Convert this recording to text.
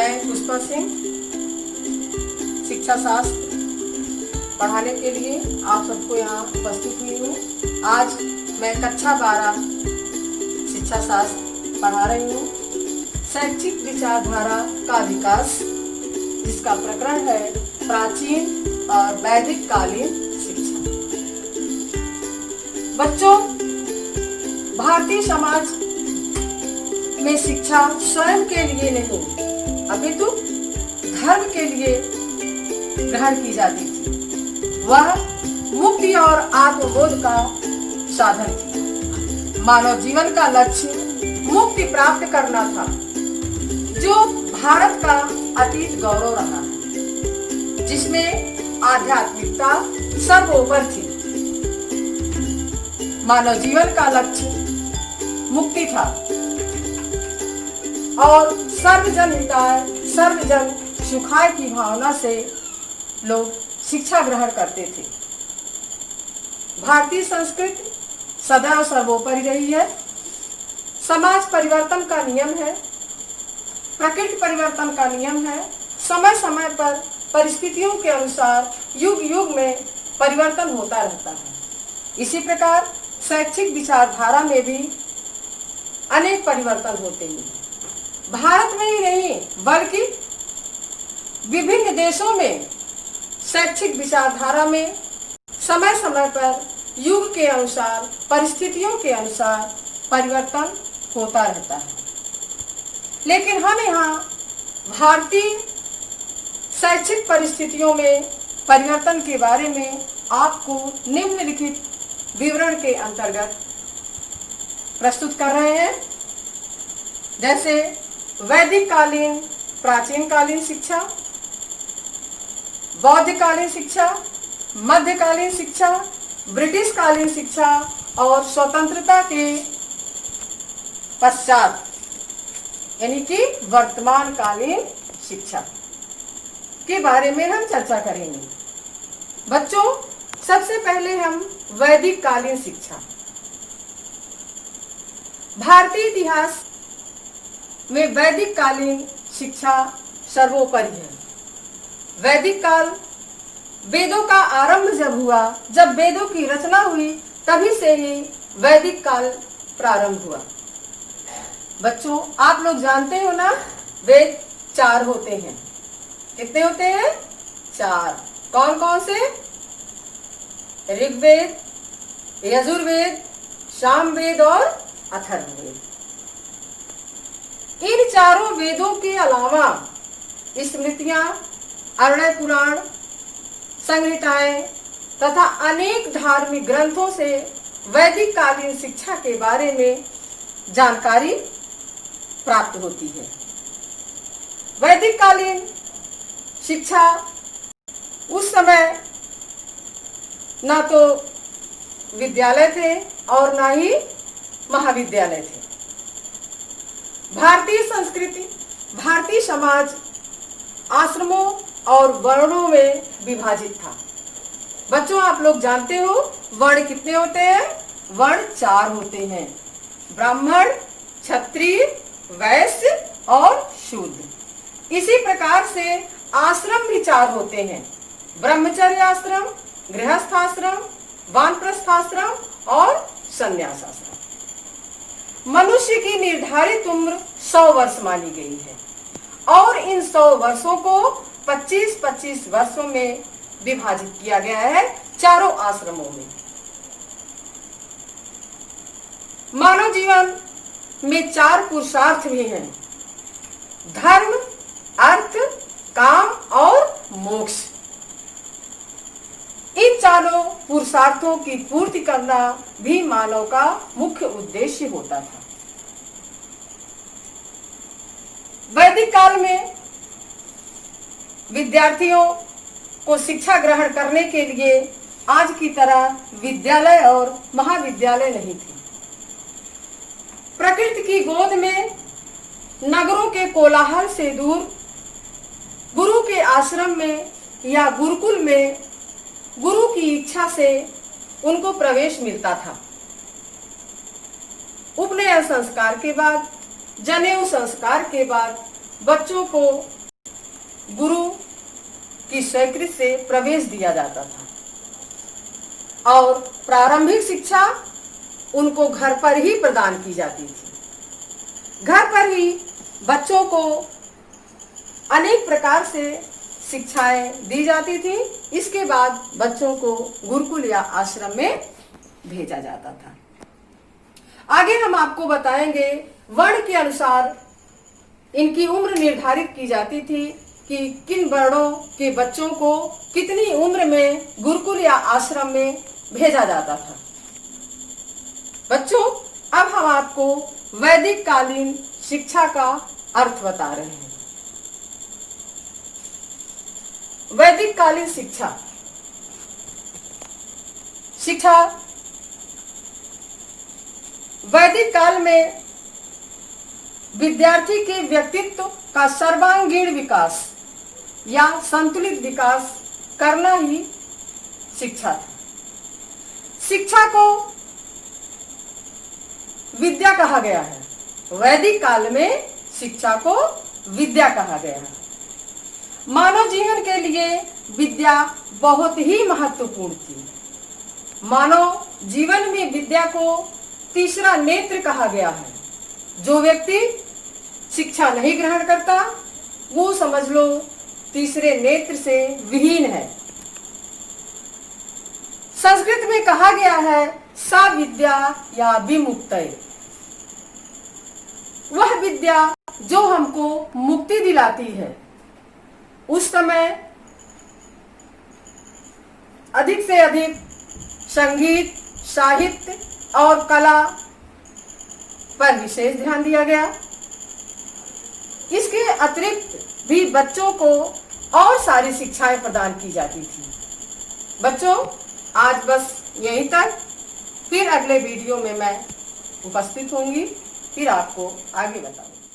मैं पुष्पा सिंह शिक्षा शास्त्र पढ़ाने के लिए आप सबको यहाँ उपस्थित हुई हूँ। आज मैं कक्षा 12 शिक्षा शास्त्र पढ़ा रही हूँ। शैक्षिक विचारधारा का विकास, जिसका प्रकरण है प्राचीन और वैदिक कालीन शिक्षा। बच्चों, भारतीय समाज में शिक्षा स्वयं के लिए नहीं अपितु धर्म के लिए ग्रहण की जाती थी। वह मुक्ति और आत्मबोध का साधन थी। मानव जीवन का लक्ष्य मुक्ति प्राप्त करना था, जो भारत का अतीत गौरव रहा है, जिसमें आध्यात्मिकता सर्वोपरि थी। मानव जीवन का लक्ष्य मुक्ति था और सर्वजन हिताय सर्वजन सुखाय की भावना से लोग शिक्षा ग्रहण करते थे। भारतीय संस्कृति सदैव सर्वोपरि रही है। समाज परिवर्तन का नियम है, प्रकृति परिवर्तन का नियम है। समय समय पर परिस्थितियों के अनुसार युग युग में परिवर्तन होता रहता है। इसी प्रकार शैक्षिक विचारधारा में भी अनेक परिवर्तन होते हैं। भारत में ही नहीं बल्कि विभिन्न देशों में शैक्षिक विचारधारा में समय समय पर युग के अनुसार, परिस्थितियों के अनुसार परिवर्तन होता रहता है। लेकिन हम यहाँ भारतीय शैक्षिक परिस्थितियों में परिवर्तन के बारे में आपको निम्नलिखित विवरण के अंतर्गत प्रस्तुत कर रहे हैं। जैसे वैदिक कालीन प्राचीन कालीन शिक्षा, बौद्ध कालीन शिक्षा, मध्यकालीन शिक्षा, ब्रिटिश कालीन शिक्षा और स्वतंत्रता के पश्चात यानी कि वर्तमान कालीन शिक्षा के बारे में हम चर्चा करेंगे। बच्चों, सबसे पहले हम वैदिक कालीन शिक्षा। भारतीय इतिहास में वैदिक कालीन शिक्षा सर्वोपरि है। वैदिक काल, वेदों का आरंभ जब हुआ, जब वेदों की रचना हुई, तभी से ही वैदिक काल प्रारंभ हुआ। बच्चों, आप लोग जानते हो ना, वेद 4 होते हैं। कितने होते हैं? 4। कौन कौन से? ऋग्वेद, यजुर्वेद, सामवेद और अथर्ववेद। इन चारों वेदों के अलावा स्मृतियां, अरण्य पुराण, संहिताएं तथा अनेक धार्मिक ग्रंथों से वैदिक कालीन शिक्षा के बारे में जानकारी प्राप्त होती है। वैदिक कालीन शिक्षा उस समय ना तो विद्यालय थे और ना ही महाविद्यालय थे। भारतीय संस्कृति, भारतीय समाज आश्रमों और वर्णों में विभाजित था। बच्चों, आप लोग जानते हो वर्ण कितने होते हैं? वर्ण 4 होते हैं। ब्राह्मण, क्षत्रिय, वैश्य और शूद्र। इसी प्रकार से आश्रम भी 4 होते हैं। ब्रह्मचर्य आश्रम, गृहस्थ आश्रम, वानप्रस्थाश्रम और संन्यास आश्रम। मनुष्य की निर्धारित उम्र 100 वर्ष मानी गई है और इन 100 वर्षों को 25-25 वर्षों में विभाजित किया गया है चारों आश्रमों में। मानव जीवन में 4 पुरुषार्थ भी हैं: धर्म, अर्थ, काम और मोक्ष। इन चारों पुरुषार्थों की पूर्ति करना भी मानव का मुख्य उद्देश्य होता था। वैदिक काल में विद्यार्थियों को शिक्षा ग्रहण करने के लिए आज की तरह विद्यालय और महाविद्यालय नहीं थे। प्रकृति की गोद में, नगरों के कोलाहल से दूर, गुरु के आश्रम में या गुरुकुल में गुरु की इच्छा से उनको प्रवेश मिलता था। उपनयन संस्कार के बाद, जनेऊ संस्कार के बाद बच्चों को गुरु की स्वीकृति से प्रवेश दिया जाता था और प्रारंभिक शिक्षा उनको घर पर ही प्रदान की जाती थी। घर पर ही बच्चों को अनेक प्रकार से शिक्षाएं दी जाती थी। इसके बाद बच्चों को गुरुकुल या आश्रम में भेजा जाता था। आगे हम आपको बताएंगे वर्ण के अनुसार इनकी उम्र निर्धारित की जाती थी कि किन वर्णों के बच्चों को कितनी उम्र में गुरुकुल या आश्रम में भेजा जाता था। बच्चों, अब हम आपको वैदिक कालीन शिक्षा का अर्थ बता रहे हैं। वैदिक कालीन शिक्षा वैदिक काल में विद्यार्थी के व्यक्तित्व का सर्वांगीण विकास या संतुलित विकास करना ही शिक्षा था। शिक्षा को विद्या कहा गया है। वैदिक काल में शिक्षा को विद्या कहा गया है। मानव जीवन के लिए विद्या बहुत ही महत्वपूर्ण थी। मानव जीवन में विद्या को तीसरा नेत्र कहा गया है। जो व्यक्ति शिक्षा नहीं ग्रहण करता वो समझ लो तीसरे नेत्र से विहीन है। संस्कृत में कहा गया है सा विद्या या विमुक्तये, वह विद्या जो हमको मुक्ति दिलाती है। उस समय अधिक से अधिक संगीत, साहित्य और कला पर विशेष ध्यान दिया गया। इसके अतिरिक्त भी बच्चों को और सारी शिक्षाएं प्रदान की जाती थी। बच्चों, आज बस यहीं तक। फिर अगले वीडियो में मैं उपस्थित होंगी, फिर आपको आगे बताऊंगी।